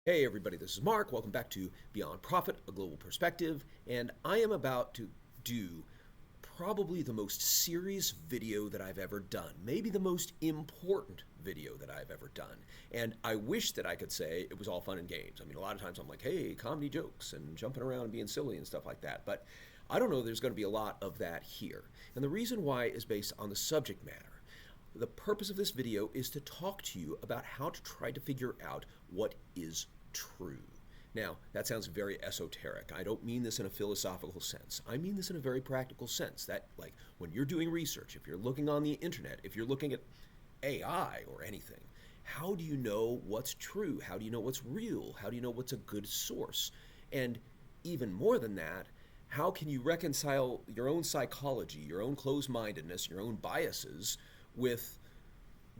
Hey everybody, this is Mark. Welcome back to Beyond Profit, a Global Perspective, and I am about to do probably the most serious video that I've ever done, maybe the most important video that I've ever done. And I wish that I could say it was all fun and games. I mean, a lot of times I'm like, hey, comedy jokes and jumping around and being silly and stuff like that, but I don't know there's going to be a lot of that here. And the reason why is based on the subject matter. The purpose of this video is to talk to you about how to try to figure out what is true. Now, that sounds very esoteric. I don't mean this in a philosophical sense. I mean this in a very practical sense. That, like, when you're doing research, if you're looking on the internet, if you're looking at AI or anything, how do you know what's true? How do you know what's real? How do you know what's a good source? And even more than that, how can you reconcile your own psychology, your own closed-mindedness, your own biases with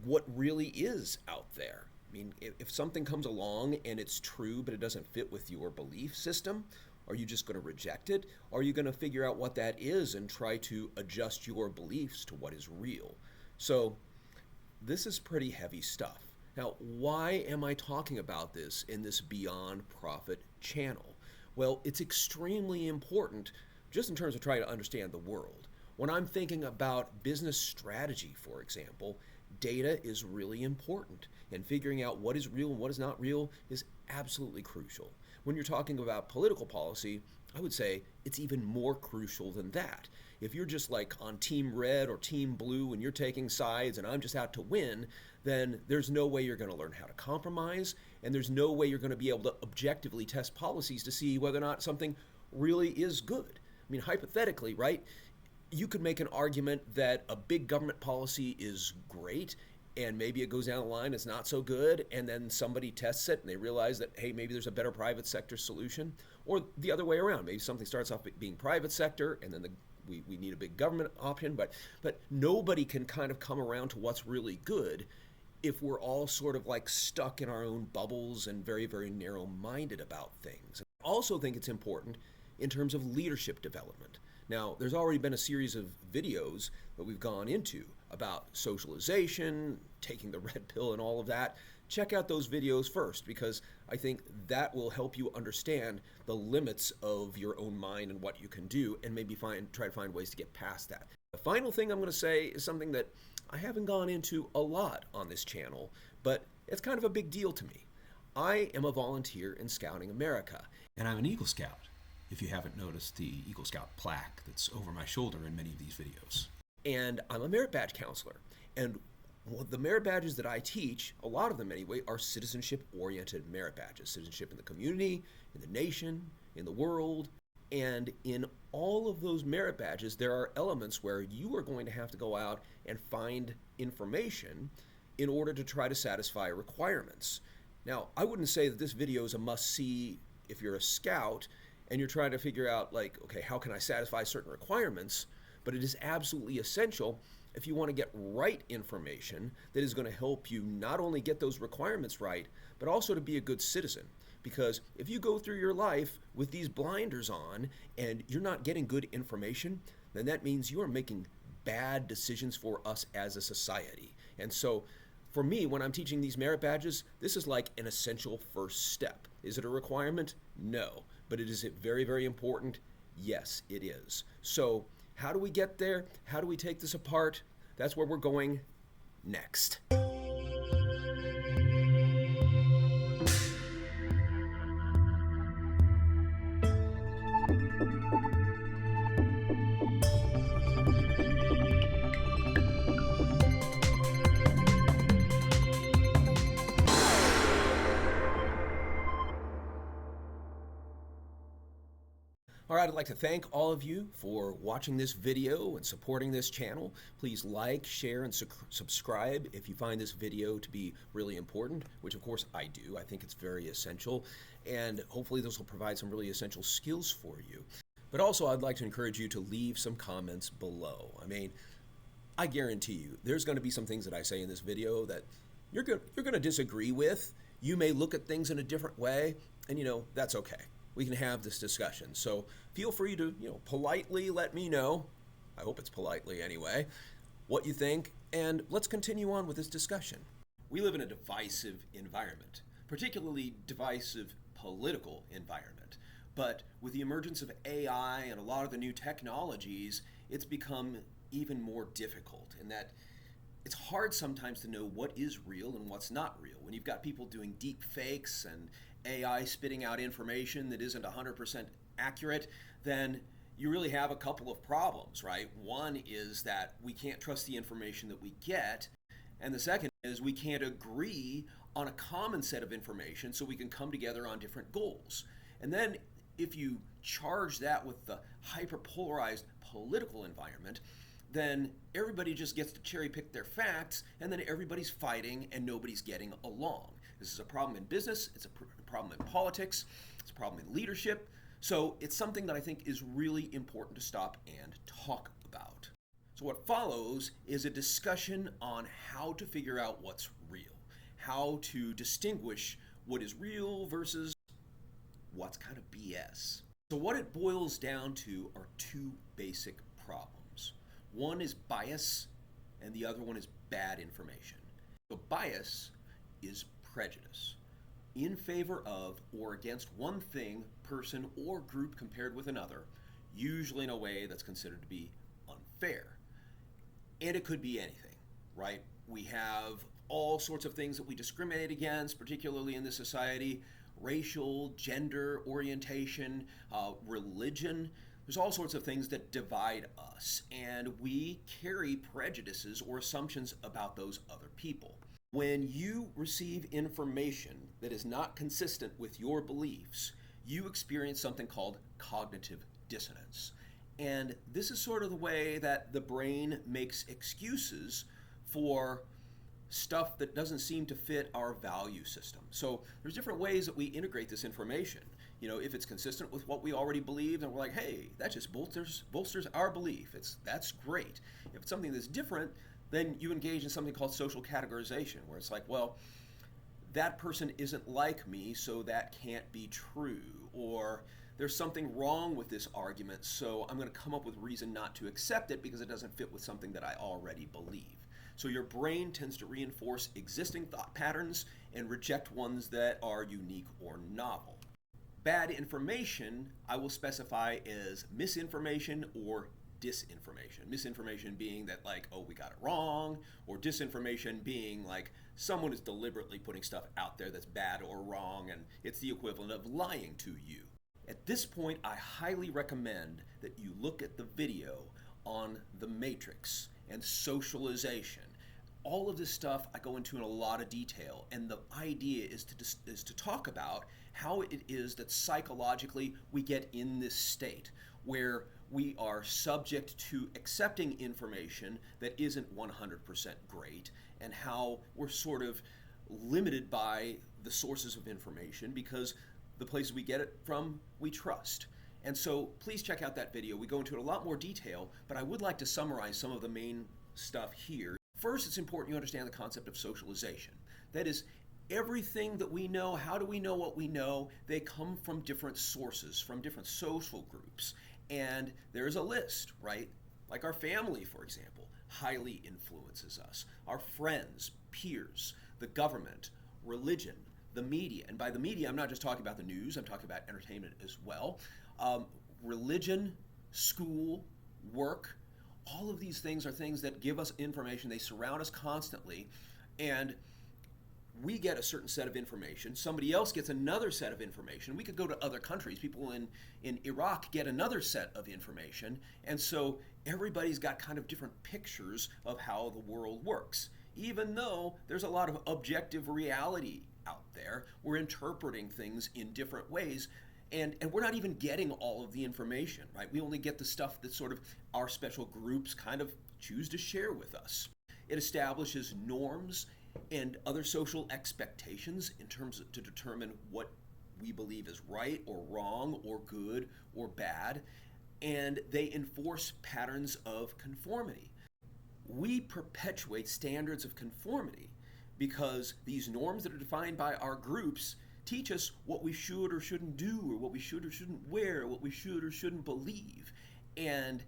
what really is out there? I mean, if something comes along and it's true, but it doesn't fit with your belief system, are you just going to reject it? Or are you going to figure out what that is and try to adjust your beliefs to what is real? So this is pretty heavy stuff. Now, why am I talking about this in this Beyond Profit channel? Well, it's extremely important just in terms of trying to understand the world. When I'm thinking about business strategy, for example, data is really important, and figuring out what is real and what is not real is absolutely crucial. When you're talking about political policy, I would say it's even more crucial than that. If you're just like on team red or team blue and you're taking sides and I'm just out to win, then there's no way you're going to learn how to compromise, and there's no way you're going to be able to objectively test policies to see whether or not something really is good. I mean, hypothetically, right? You could make an argument that a big government policy is great and maybe it goes down the line, it's not so good, and then somebody tests it and they realize that, hey, maybe there's a better private sector solution, or the other way around. Maybe something starts off being private sector and then we need a big government option, but nobody can kind of come around to what's really good if we're all sort of like stuck in our own bubbles and very, very narrow-minded about things. I also think it's important in terms of leadership development. Now, there's already been a series of videos that we've gone into about socialization, taking the red pill and all of that. Check out those videos first, because I think that will help you understand the limits of your own mind and what you can do, and maybe try to find ways to get past that. The final thing I'm going to say is something that I haven't gone into a lot on this channel, but it's kind of a big deal to me. I am a volunteer in Scouting America, and I'm an Eagle Scout, if you haven't noticed the Eagle Scout plaque that's over my shoulder in many of these videos. And I'm a merit badge counselor. And the merit badges that I teach, a lot of them anyway, are citizenship-oriented merit badges. Citizenship in the community, in the nation, in the world. And in all of those merit badges, there are elements where you are going to have to go out and find information in order to try to satisfy requirements. Now, I wouldn't say that this video is a must-see if you're a scout and you're trying to figure out, like, okay, how can I satisfy certain requirements? But it is absolutely essential if you want to get right information that is going to help you not only get those requirements right, but also to be a good citizen. Because if you go through your life with these blinders on and you're not getting good information, then that means you are making bad decisions for us as a society. And so for me, when I'm teaching these merit badges, this is like an essential first step. Is it a requirement? No. But is it very, very important? Yes, it is. So how do we get there? How do we take this apart? That's where we're going next. All right, I'd like to thank all of you for watching this video and supporting this channel. Please like, share, and subscribe if you find this video to be really important, which of course I do. I think it's very essential, and hopefully this will provide some really essential skills for you. But also I'd like to encourage you to leave some comments below. I mean, I guarantee you there's going to be some things that I say in this video that you're going to disagree with. You may look at things in a different way, and that's okay. We can have this discussion. So feel free to, politely let me know, I hope it's politely anyway, what you think, and let's continue on with this discussion. We live in a divisive environment. particularly divisive political environment. But with the emergence of AI and a lot of the new technologies, it's become even more difficult in that it's hard sometimes to know what is real and what's not real. When you've got people doing deep fakes and AI spitting out information that isn't 100% accurate, then you really have a couple of problems, right? One is that we can't trust the information that we get, and the second is we can't agree on a common set of information so we can come together on different goals. And then if you charge that with the hyperpolarized political environment, then everybody just gets to cherry pick their facts, and then everybody's fighting and nobody's getting along. This is a problem in business, it's a problem in politics, it's a problem in leadership. So it's something that I think is really important to stop and talk about. So what follows is a discussion on how to figure out what's real, how to distinguish what is real versus what's kind of BS. So what it boils down to are two basic problems. One is bias, and the other one is bad information. So bias is prejudice in favor of or against one thing, person, or group compared with another, usually in a way that's considered to be unfair. And it could be anything, right? We have all sorts of things that we discriminate against, particularly in this society: racial, gender orientation, religion. There's all sorts of things that divide us, and we carry prejudices or assumptions about those other people. When you receive information that is not consistent with your beliefs, you experience something called cognitive dissonance. And this is sort of the way that the brain makes excuses for stuff that doesn't seem to fit our value system. So there's different ways that we integrate this information. You know, if it's consistent with what we already believe, then we're like, hey, that just bolsters our belief. That's great. If it's something that's different, then you engage in something called social categorization, where it's like, well, that person isn't like me, so that can't be true. Or there's something wrong with this argument, so I'm going to come up with reason not to accept it because it doesn't fit with something that I already believe. So your brain tends to reinforce existing thought patterns and reject ones that are unique or novel. Bad information, I will specify as misinformation or disinformation. Misinformation being that, like, oh, we got it wrong, or disinformation being like someone is deliberately putting stuff out there that's bad or wrong, and it's the equivalent of lying to you. At this point, I highly recommend that you look at the video on the matrix and socialization. All of this stuff I go into in a lot of detail, and the idea is to talk about how it is that psychologically we get in this state where we are subject to accepting information that isn't 100% great, and how we're sort of limited by the sources of information because the places we get it from we trust. And so please check out that video. We go into it in a lot more detail, but I would like to summarize some of the main stuff here. First, it's important you understand the concept of socialization. That is, everything that we know, how do we know what we know? They come from different sources, from different social groups. And there's a list, right? Like our family, for example, highly influences us. Our friends, peers, the government, religion, the media. And by the media, I'm not just talking about the news, I'm talking about entertainment as well. Religion, school, work, all of these things are things that give us information. They surround us constantly, and we get a certain set of information. Somebody else gets another set of information. We could go to other countries. People in Iraq get another set of information, and so everybody's got kind of different pictures of how the world works. Even though there's a lot of objective reality out there, we're interpreting things in different ways. And we're not even getting all of the information, right? We only get the stuff that sort of our special groups kind of choose to share with us. It establishes norms and other social expectations in terms of, to determine what we believe is right or wrong or good or bad. And they enforce patterns of conformity. We perpetuate standards of conformity because these norms that are defined by our groups teach us what we should or shouldn't do, or what we should or shouldn't wear, what we should or shouldn't believe. And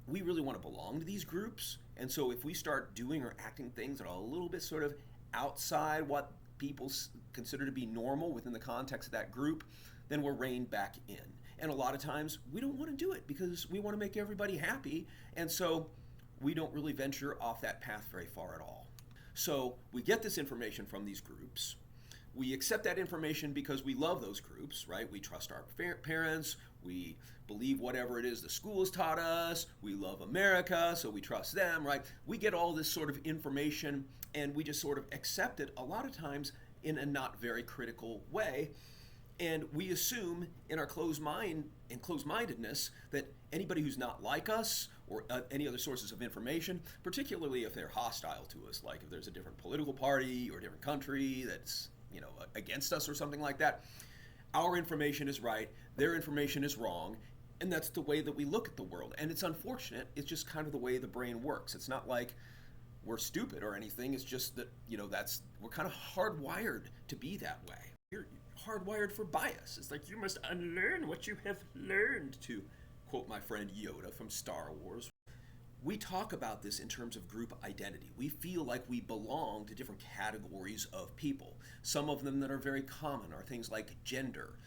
we really want to belong to these groups. And so if we start doing or acting things that are a little bit sort of outside what people consider to be normal within the context of that group, then we're reined back in. And a lot of times we don't want to do it because we want to make everybody happy, and so we don't really venture off that path very far at all. So we get this information from these groups. We accept that information because we love those groups, right? We trust our parents. We believe whatever it is the school has taught us. We love America, so we trust them, right? We get all this sort of information and we just sort of accept it a lot of times in a not very critical way. And we assume in our closed-mindedness that anybody who's not like us or any other sources of information, particularly if they're hostile to us, like if there's a different political party or a different country that's against us or something like that, our information is right, their information is wrong, and that's the way that we look at the world. And it's unfortunate. It's just kind of the way the brain works. It's not like we're stupid or anything. It's just that we're kind of hardwired to be that way. You're hardwired for bias. It's like you must unlearn what you have learned, to quote my friend Yoda from Star Wars. We talk about this in terms of group identity. We feel like we belong to different categories of people. Some of them that are very common are things like gender,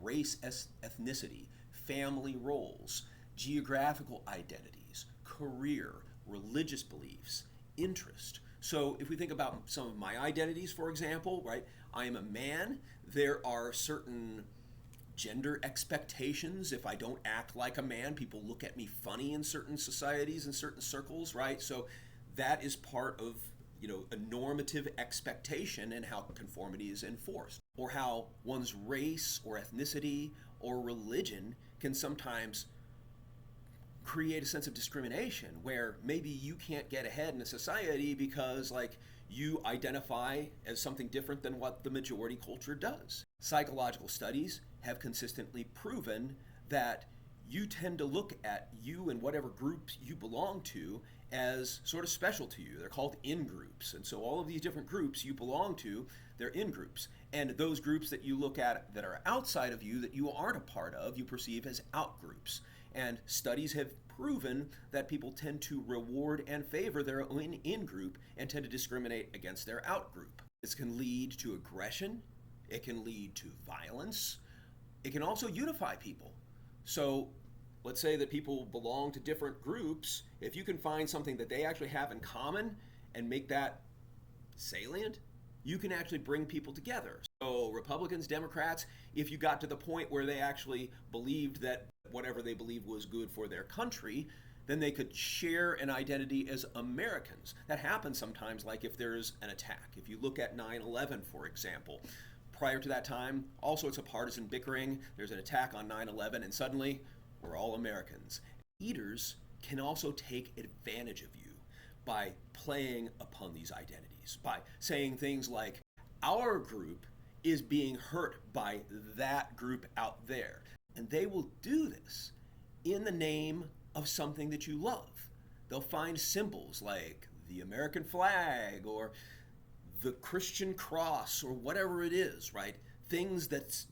race, ethnicity, family roles, geographical identities, career, religious beliefs, interest. So if we think about some of my identities, for example, right? I am a man. There are certain gender expectations. If I don't act like a man, people look at me funny in certain societies and certain circles, right? So that is part of a normative expectation and how conformity is enforced, or how one's race or ethnicity or religion can sometimes create a sense of discrimination where maybe you can't get ahead in a society because you identify as something different than what the majority culture does. Psychological studies have consistently proven that you tend to look at you and whatever groups you belong to as sort of special to you. They're called in-groups. And so all of these different groups you belong to, they're in-groups. And those groups that you look at that are outside of you, that you aren't a part of, you perceive as out-groups. And studies have proven that people tend to reward and favor their own in-group and tend to discriminate against their out-group. This can lead to aggression. It can lead to violence. It can also unify people. So let's say that people belong to different groups. If you can find something that they actually have in common and make that salient, you can actually bring people together. So Republicans, Democrats, if you got to the point where they actually believed that whatever they believed was good for their country, then they could share an identity as Americans. That happens sometimes, like if there's an attack. If you look at 9/11, for example, prior to that time, all sorts of partisan bickering. There's an attack on 9/11, and suddenly we're all Americans. Leaders can also take advantage of you by playing upon these identities, by saying things like, our group is being hurt by that group out there. And they will do this in the name of something that you love. They'll find symbols like the American flag or the Christian cross or whatever it is, right? Things that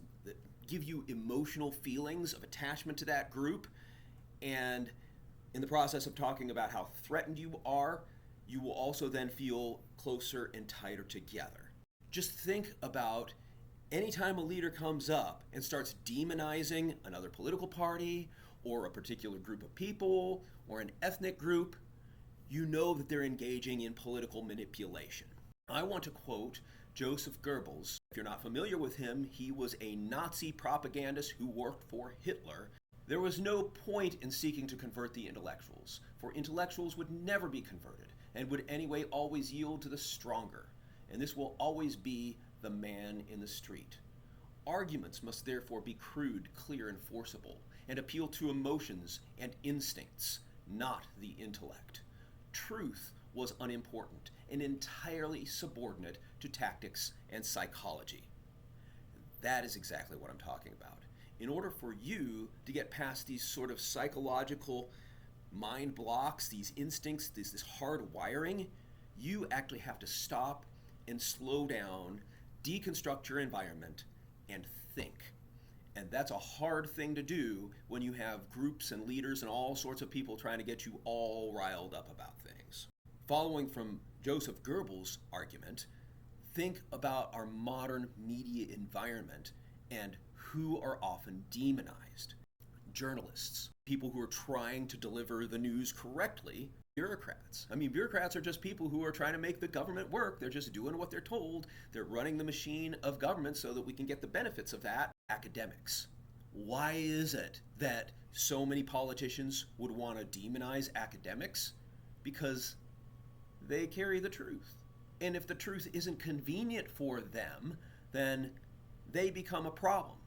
give you emotional feelings of attachment to that group. And in the process of talking about how threatened you are, you will also then feel closer and tighter together. Just think about anytime a leader comes up and starts demonizing another political party or a particular group of people or an ethnic group, you know that they're engaging in political manipulation. I want to quote Joseph Goebbels. If you're not familiar with him, he was a Nazi propagandist who worked for Hitler. There was no point in seeking to convert the intellectuals, for intellectuals would never be converted and would anyway always yield to the stronger. And this will always be the man in the street. Arguments must therefore be crude, clear, and forcible, and appeal to emotions and instincts, not the intellect. Truth was unimportant and entirely subordinate to tactics and psychology. That is exactly what I'm talking about. In order for you to get past these sort of psychological mind blocks, these instincts, this hard wiring, you actually have to stop and slow down, deconstruct your environment, and think. And that's a hard thing to do when you have groups and leaders and all sorts of people trying to get you all riled up about things. Following from Joseph Goebbels' argument, Think about our modern media environment and who are often demonized. Journalists, people who are trying to deliver the news correctly, bureaucrats. I mean, bureaucrats are just people who are trying to make the government work. They're just doing what they're told. They're running the machine of government so that we can get the benefits of that. Academics. Why is it that so many politicians would want to demonize academics? Because they carry the truth. And if the truth isn't convenient for them, then they become a problem.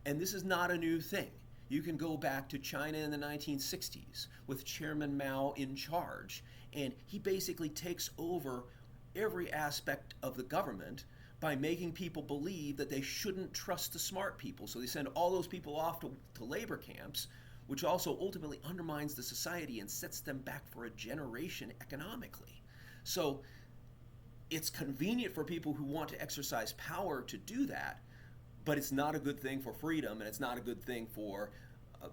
And this is not a new thing. You can go back to China in the 1960s with Chairman Mao in charge, and he basically takes over every aspect of the government by making people believe that they shouldn't trust the smart people. So they send all those people off to labor camps, which also ultimately undermines the society and sets them back for a generation economically. So it's convenient for people who want to exercise power to do that, but it's not a good thing for freedom, and it's not a good thing for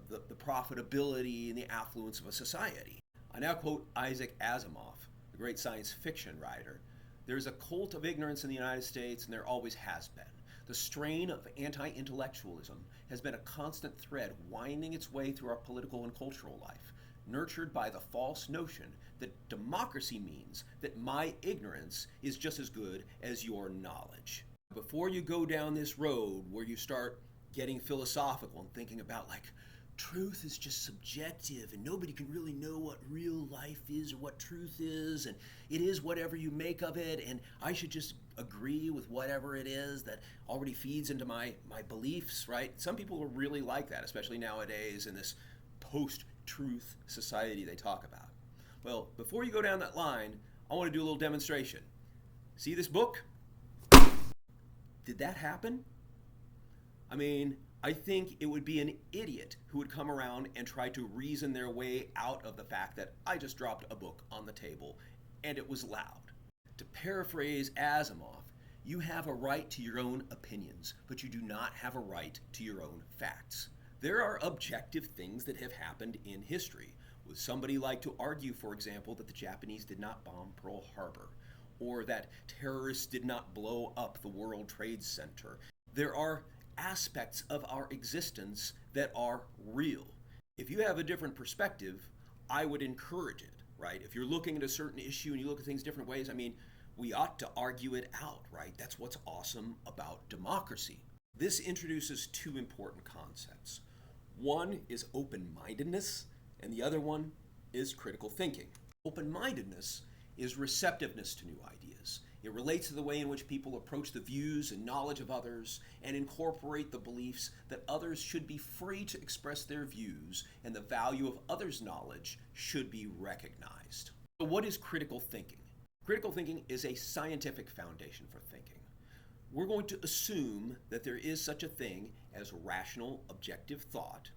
the profitability and the affluence of a society. I now quote Isaac Asimov, the great science fiction writer. There's a cult of ignorance in the United States, and there always has been. The strain of anti-intellectualism has been a constant thread winding its way through our political and cultural life, nurtured by the false notion that democracy means that my ignorance is just as good as your knowledge. Before you go down this road where you start getting philosophical and thinking about truth is just subjective and nobody can really know what real life is or what truth is, and it is whatever you make of it, and I should just agree with whatever it is that already feeds into my beliefs, right? Some people are really like that, especially nowadays in this post-truth society they talk about. Well, before you go down that line, I want to do a little demonstration. See this book? Did that happen? I mean, I think it would be an idiot who would come around and try to reason their way out of the fact that I just dropped a book on the table and it was loud. To paraphrase Asimov, you have a right to your own opinions, but you do not have a right to your own facts. There are objective things that have happened in history. Would somebody like to argue, for example, that the Japanese did not bomb Pearl Harbor, or that terrorists did not blow up the World Trade Center? There are aspects of our existence that are real. If you have a different perspective, I would encourage it, right? If you're looking at a certain issue and you look at things different ways, I mean, we ought to argue it out, right? That's what's awesome about democracy. This introduces two important concepts. One is open-mindedness, and the other one is critical thinking. Open-mindedness is receptiveness to new ideas. It relates to the way in which people approach the views and knowledge of others and incorporate the beliefs that others should be free to express their views and the value of others' knowledge should be recognized. So what is critical thinking? Critical thinking is a scientific foundation for thinking. We're going to assume that there is such a thing as rational, objective thought.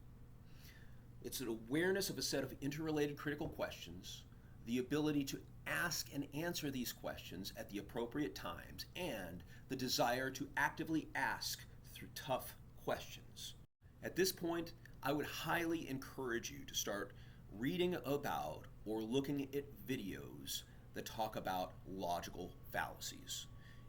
It's an awareness of a set of interrelated critical questions, the ability to ask and answer these questions at the appropriate times, and the desire to actively ask through tough questions. At this point, I would highly encourage you to start reading about or looking at videos that talk about logical fallacies.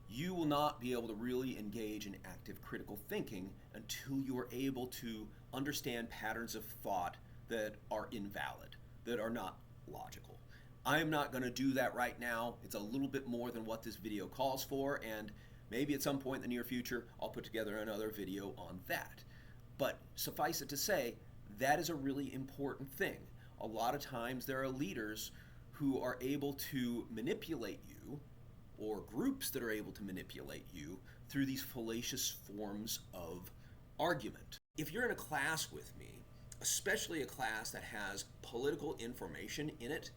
You will not be able to really engage in active critical thinking until you are able to understand patterns of thought that are invalid, that are not logical. I am not going to do that right now. It's a little bit more than what this video calls for, and maybe at some point in the near future I'll put together another video on that. But suffice it to say, that is a really important thing. A lot of times there are leaders who are able to manipulate you, or groups that are able to manipulate you through these fallacious forms of argument. If you're in a class with me, especially a class that has political information in it,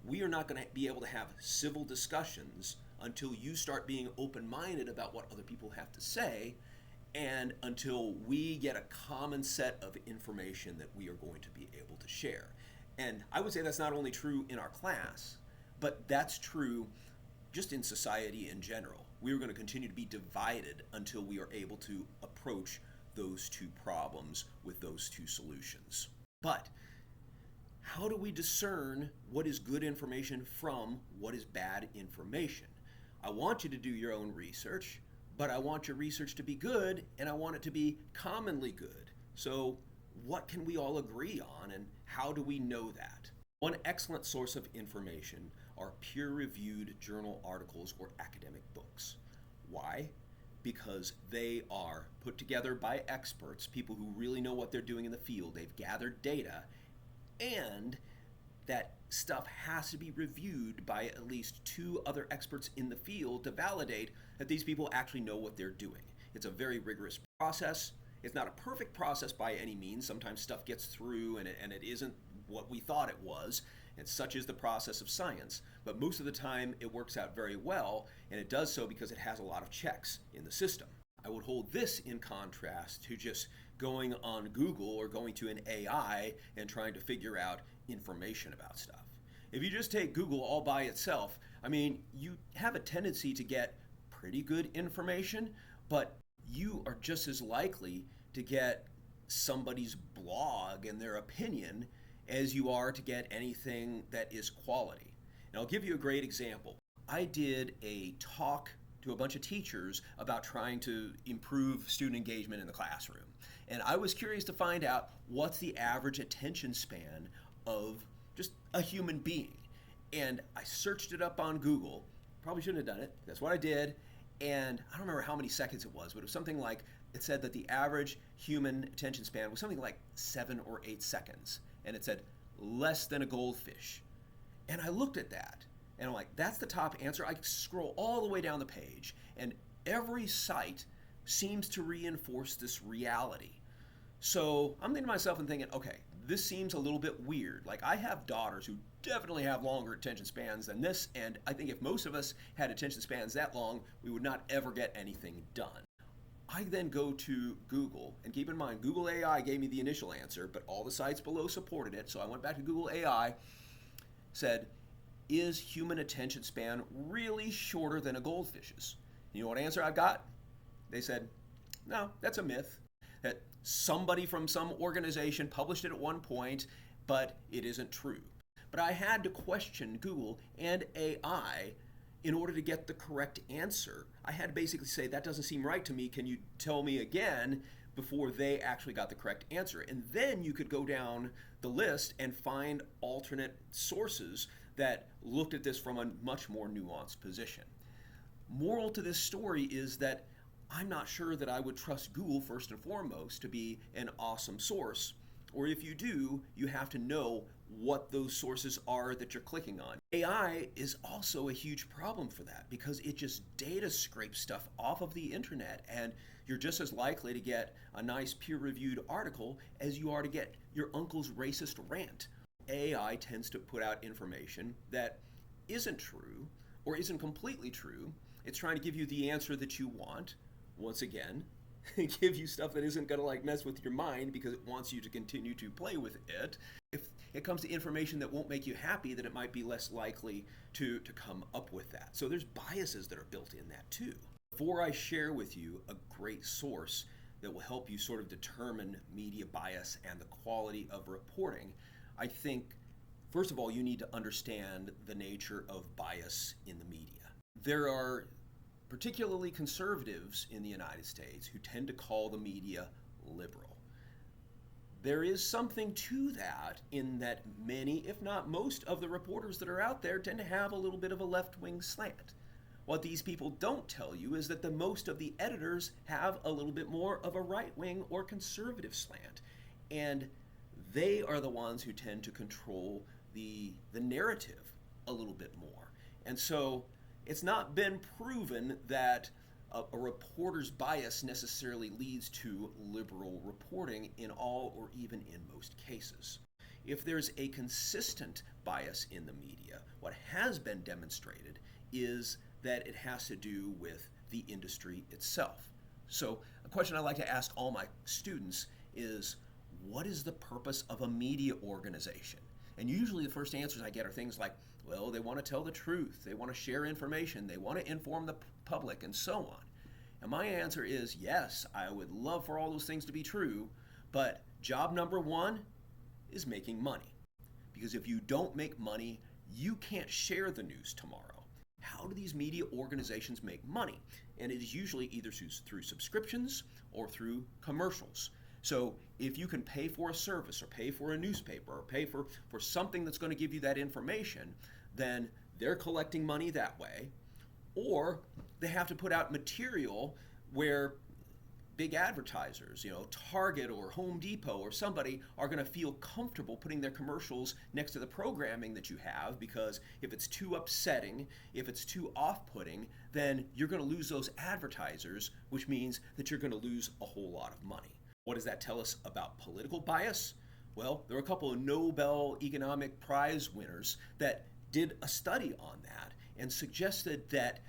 we are not going to be able to have civil discussions until you start being open-minded about what other people have to say, and until we get a common set of information that we are going to be able to share. And I would say that's not only true in our class, but that's true just in society in general. We are going to continue to be divided until we are able to approach those two problems with those two solutions. But how do we discern what is good information from what is bad information? I want you to do your own research, but I want your research to be good and I want it to be commonly good. So, what can we all agree on and how do we know that? One excellent source of information are peer reviewed journal articles or academic books. Why? Because they are put together by experts, people who really know what they're doing in the field. They've gathered data, and that stuff has to be reviewed by at least two other experts in the field to validate that these people actually know what they're doing. It's a very rigorous process. It's not a perfect process by any means. Sometimes stuff gets through and it isn't what we thought it was, and such is the process of science. But most of the time it works out very well, and it does so because it has a lot of checks in the system. I would hold this in contrast to just going on Google or going to an AI and trying to figure out information about stuff. If you just take Google all by itself, I mean, you have a tendency to get pretty good information, but you are just as likely to get somebody's blog and their opinion as you are to get anything that is quality. And I'll give you a great example. I did a talk to a bunch of teachers about trying to improve student engagement in the classroom. And I was curious to find out what's the average attention span of just a human being. And I searched it up on Google. Probably shouldn't have done it. That's what I did. And I don't remember how many seconds it was, but it was something like, it said that the average human attention span was something like 7 or 8 seconds. And it said less than a goldfish. And I looked at that and I'm like, that's the top answer. I scroll all the way down the page and every site seems to reinforce this reality. So I'm thinking to myself and thinking, okay, this seems a little bit weird. Like, I have daughters who definitely have longer attention spans than this, and I think if most of us had attention spans that long, we would not ever get anything done. I then go to Google, and keep in mind, Google AI gave me the initial answer, but all the sites below supported it, so I went back to Google AI, said, is human attention span really shorter than a goldfish's? You know what answer I got? They said, no, that's a myth. That somebody from some organization published it at one point, but it isn't true. But I had to question Google and AI in order to get the correct answer. I had to basically say, that doesn't seem right to me. Can you tell me again? Before they actually got the correct answer. And then you could go down the list and find alternate sources that looked at this from a much more nuanced position. Moral to this story is that I'm not sure that I would trust Google first and foremost to be an awesome source. Or if you do, you have to know what those sources are that you're clicking on. AI is also a huge problem for that because it just data scrapes stuff off of the internet, and you're just as likely to get a nice peer-reviewed article as you are to get your uncle's racist rant. AI tends to put out information that isn't true or isn't completely true. It's trying to give you the answer that you want. Once again, give you stuff that isn't going to like mess with your mind because it wants you to continue to play with it. If it comes to information that won't make you happy, then it might be less likely to come up with that. So there's biases that are built in that too. Before I share with you a great source that will help you sort of determine media bias and the quality of reporting, I think, first of all, you need to understand the nature of bias in the media. There are particularly conservatives in the United States who tend to call the media liberal. There is something to that in that many, if not most, of the reporters that are out there tend to have a little bit of a left-wing slant. What these people don't tell you is that the most of the editors have a little bit more of a right-wing or conservative slant. And they are the ones who tend to control the narrative a little bit more. And so it's not been proven that a reporter's bias necessarily leads to liberal reporting in all or even in most cases. If there's a consistent bias in the media, what has been demonstrated is that it has to do with the industry itself. So a question I like to ask all my students is, what is the purpose of a media organization? And usually the first answers I get are things like, well, they want to tell the truth, they want to share information, they want to inform the public, and so on. And my answer is yes, I would love for all those things to be true, but job number one is making money. Because if you don't make money, you can't share the news tomorrow. how do these media organizations make money? And it is usually either through subscriptions or through commercials. So if you can pay for a service or pay for a newspaper or pay for something that's going to give you that information, then they're collecting money that way. Or they have to put out material where big advertisers, Target or Home Depot or somebody, are going to feel comfortable putting their commercials next to the programming that you have, because if it's too upsetting, if it's too off-putting, then you're going to lose those advertisers, which means that you're going to lose a whole lot of money. What does that tell us about political bias? Well, there are a couple of Nobel Economic Prize winners that did a study on that and suggested that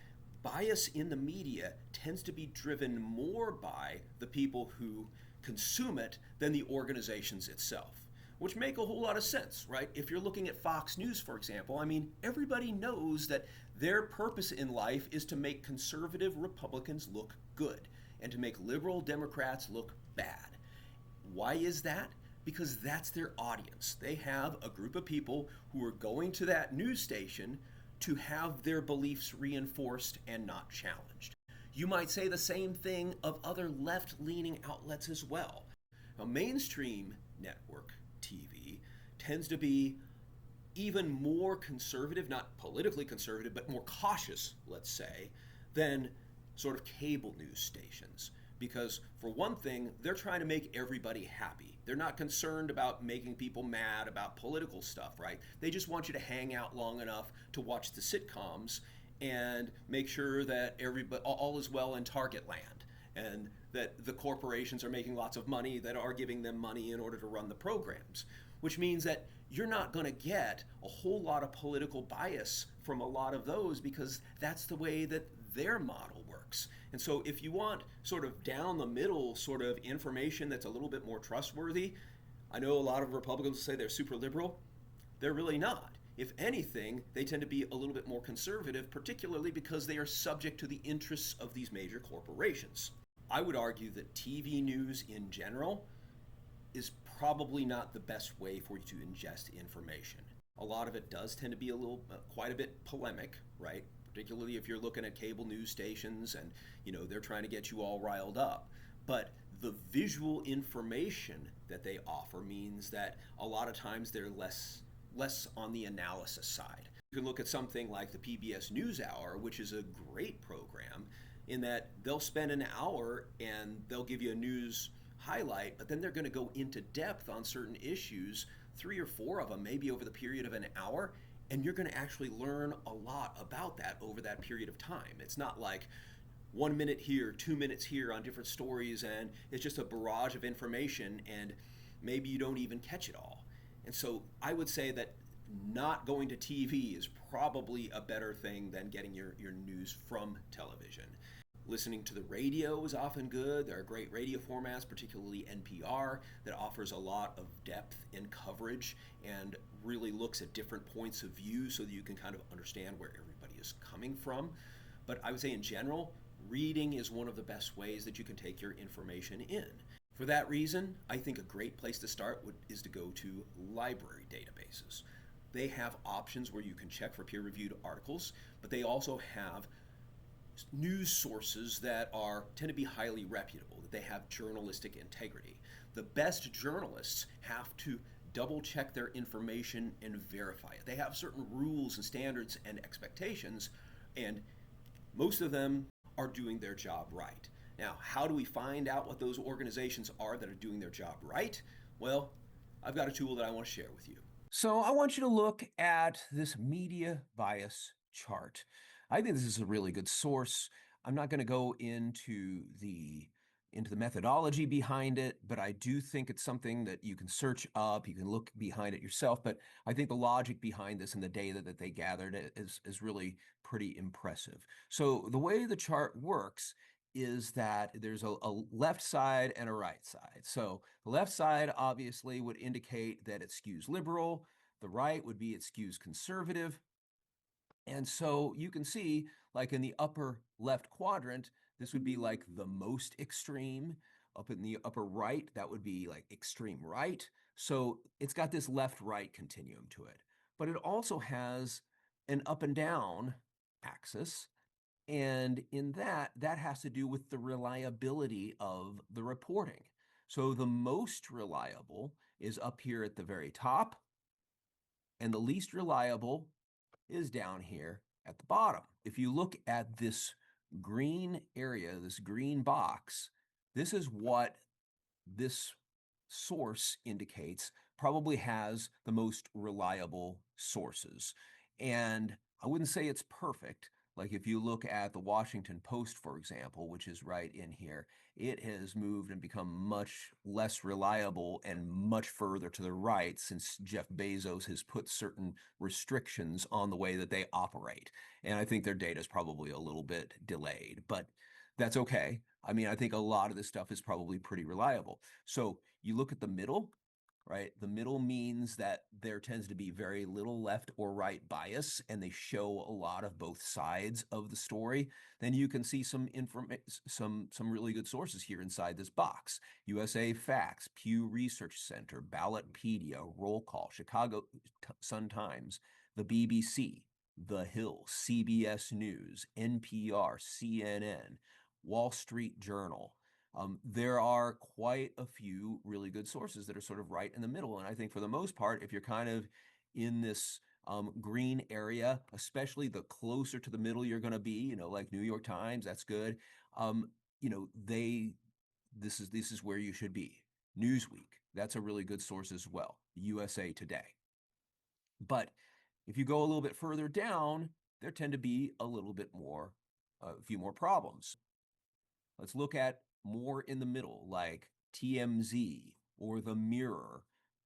bias in the media tends to be driven more by the people who consume it than the organizations itself, which make a whole lot of sense, right? If you're looking at Fox News, for example, I mean, everybody knows that their purpose in life is to make conservative Republicans look good and to make liberal Democrats look bad. Why is that? Because that's their audience. They have a group of people who are going to that news station to have their beliefs reinforced and not challenged. You might say the same thing of other left-leaning outlets as well. Now, mainstream network TV tends to be even more conservative, not politically conservative, but more cautious, let's say, than sort of cable news stations. Because for one thing, they're trying to make everybody happy. They're not concerned about making people mad about political stuff, right? They just want you to hang out long enough to watch the sitcoms and make sure that everybody, all is well in Target land, and that the corporations are making lots of money that are giving them money in order to run the programs, which means that you're not going to get a whole lot of political bias from a lot of those, because that's the way that their model works. And so if you want sort of down the middle sort of information that's a little bit more trustworthy, I know a lot of Republicans say they're super liberal. They're really not. If anything, they tend to be a little bit more conservative, particularly because they are subject to the interests of these major corporations. I would argue that TV news in general is probably not the best way for you to ingest information. A lot of it does tend to be quite a bit polemic, right? Particularly if you're looking at cable news stations and, they're trying to get you all riled up. But the visual information that they offer means that a lot of times they're less on the analysis side. You can look at something like the PBS NewsHour, which is a great program in that they'll spend an hour and they'll give you a news highlight, but then they're going to go into depth on certain issues, 3 or 4 of them, maybe over the period of an hour, and you're going to actually learn a lot about that over that period of time. It's not like 1 minute here, 2 minutes here on different stories, and it's just a barrage of information, and maybe you don't even catch it all. And so I would say that not going to TV is probably a better thing than getting your news from television. Listening to the radio is often good. There are great radio formats, particularly NPR, that offers a lot of depth in coverage and really looks at different points of view so that you can kind of understand where everybody is coming from. But I would say in general, reading is one of the best ways that you can take your information in. For that reason, I think a great place to start is to go to library databases. They have options where you can check for peer-reviewed articles, but they also have news sources that tend to be highly reputable, that they have journalistic integrity. The best journalists have to double check their information and verify it. They have certain rules and standards and expectations, and most of them are doing their job right. Now, how do we find out what those organizations are that are doing their job right? Well, I've got a tool that I want to share with you. So I want you to look at this media bias chart. I think this is a really good source. I'm not going to go into the methodology behind it, but I do think it's something that you can search up, you can look behind it yourself, but I think the logic behind this and the data that they gathered is really pretty impressive. So the way the chart works is that there's a left side and a right side. So the left side obviously would indicate that it skews liberal, the right would be it skews conservative. And so you can see, like in the upper left quadrant, this would be like the most extreme. Up in the upper right, that would be like extreme right. So it's got this left-right continuum to it. But it also has an up and down axis. And in that has to do with the reliability of the reporting. So the most reliable is up here at the very top, and the least reliable is down here at the bottom. If you look at this green area, this green box, this is what this source indicates probably has the most reliable sources. And I wouldn't say it's perfect. Like if you look at the Washington Post, for example, which is right in here, it has moved and become much less reliable and much further to the right since Jeff Bezos has put certain restrictions on the way that they operate. And I think their data is probably a little bit delayed, but that's okay. I mean, I think a lot of this stuff is probably pretty reliable. So you look at the middle, right? The middle means that there tends to be very little left or right bias, and they show a lot of both sides of the story. Then you can see some really good sources here inside this box. USA Facts, Pew Research Center, Ballotpedia, Roll Call, Chicago Sun-Times, the BBC, The Hill, CBS News, NPR, CNN, Wall Street Journal. There are quite a few really good sources that are sort of right in the middle. And I think for the most part, if you're kind of in this green area, especially the closer to the middle you're going to be, like New York Times, that's good. This is where you should be. Newsweek, that's a really good source as well. USA Today. But if you go a little bit further down, there tend to be a few more problems. Let's look at more in the middle, like TMZ or the Mirror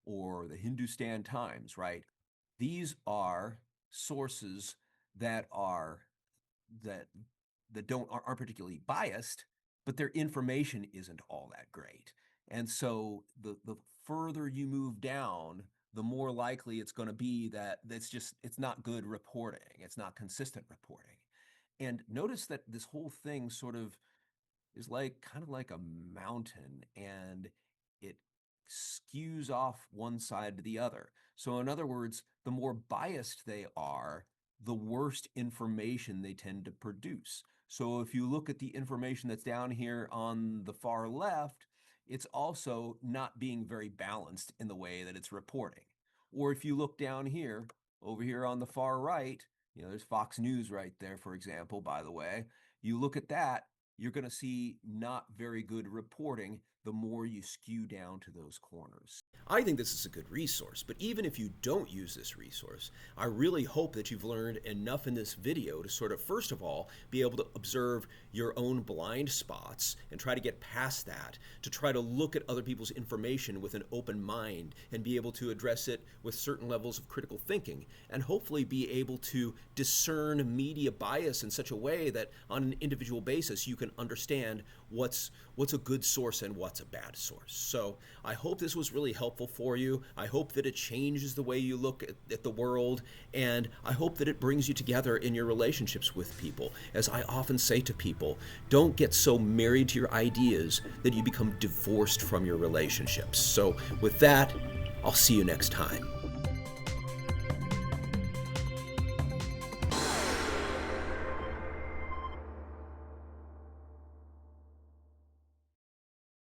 or the Hindustan Times, right? These are sources that aren't particularly biased, but their information isn't all that great. And so the further you move down, the more likely it's going to be that it's not good reporting. It's not consistent reporting. And notice that this whole thing sort of is kind of like a mountain, and it skews off one side to the other. So in other words, the more biased they are, the worst information they tend to produce. So if you look at the information that's down here on the far left, it's also not being very balanced in the way that it's reporting. Or if you look down here, over here on the far right, there's Fox News right there, for example, by the way. You look at that, you're going to see not very good reporting the more you skew down to those corners. I think this is a good resource, but even if you don't use this resource, I really hope that you've learned enough in this video to sort of, first of all, be able to observe your own blind spots and try to get past that, to try to look at other people's information with an open mind and be able to address it with certain levels of critical thinking, and hopefully be able to discern media bias in such a way that on an individual basis you can understand what's a good source and what's a bad source. So I hope this was really helpful for you. I hope that it changes the way you look at the world, and I hope that it brings you together in your relationships with people. As I often say to people, don't get so married to your ideas that you become divorced from your relationships. So with that, I'll see you next time.